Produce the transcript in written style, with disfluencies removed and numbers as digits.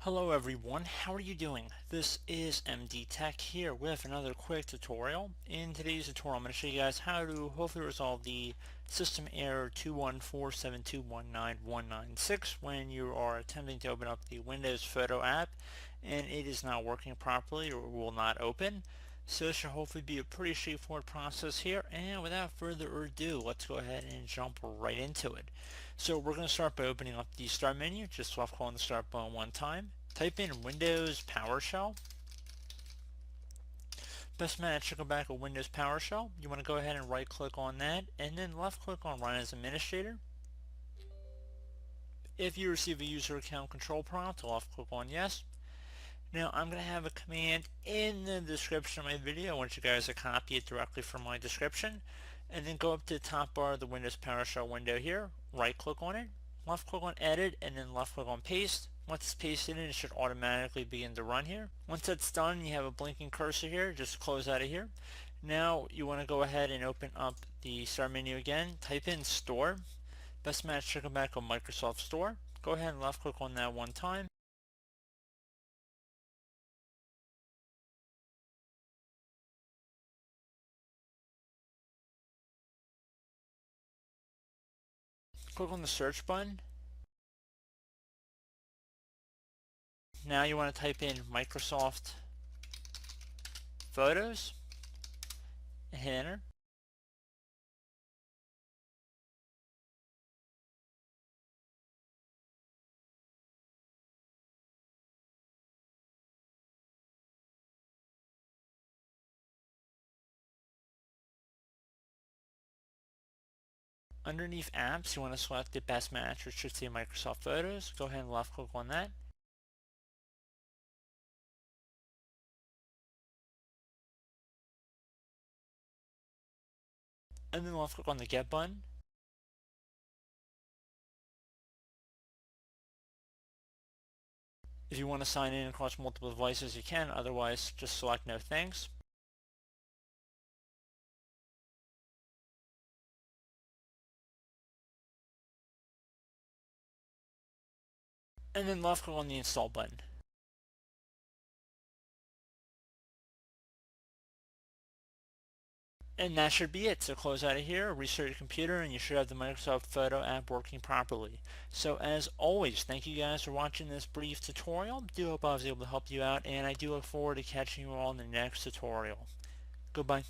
Hello everyone, how are you doing? This is MD Tech here with another quick tutorial. In today's tutorial I'm going to show you guys how to hopefully resolve the system error 21472191996 when you are attempting to open up the Windows Photo app and it is not working properly or will not open. So this should hopefully be a pretty straightforward process here, and without further ado, let's go ahead and jump right into it. So we're going to start by opening up the Start menu. Just left click on the Start button one time. Type in Windows PowerShell. Best match to go back with Windows PowerShell. You want to go ahead and right click on that and then left click on Run as Administrator. If you receive a user account control prompt, left click on Yes. Now I'm going to have a command in the description of my video. I want you guys to copy it directly from my description and then go up to the top bar of the Windows PowerShell window here, right click on it, left click on Edit, and then left click on Paste. Once it's pasted in, it should automatically begin to run here. Once that's done, you have a blinking cursor here, just close out of here. Now you want to go ahead and open up the Start menu again, type in Store. Best match to come back on Microsoft Store. Go ahead and left click on that one time. Click on the search button. Now you want to type in Microsoft.Photos and hit enter. Underneath apps, you want to select the best match, which should say Microsoft Photos. Go ahead and left click on that. And then left click on the Get button. If you want to sign in across multiple devices, you can. Otherwise, just select No Thanks. And then left click on the Install button. And that should be it. So close out of here, restart your computer, and you should have the Microsoft Photo app working properly. So as always, thank you guys for watching this brief tutorial. I do hope I was able to help you out, and I do look forward to catching you all in the next tutorial. Goodbye.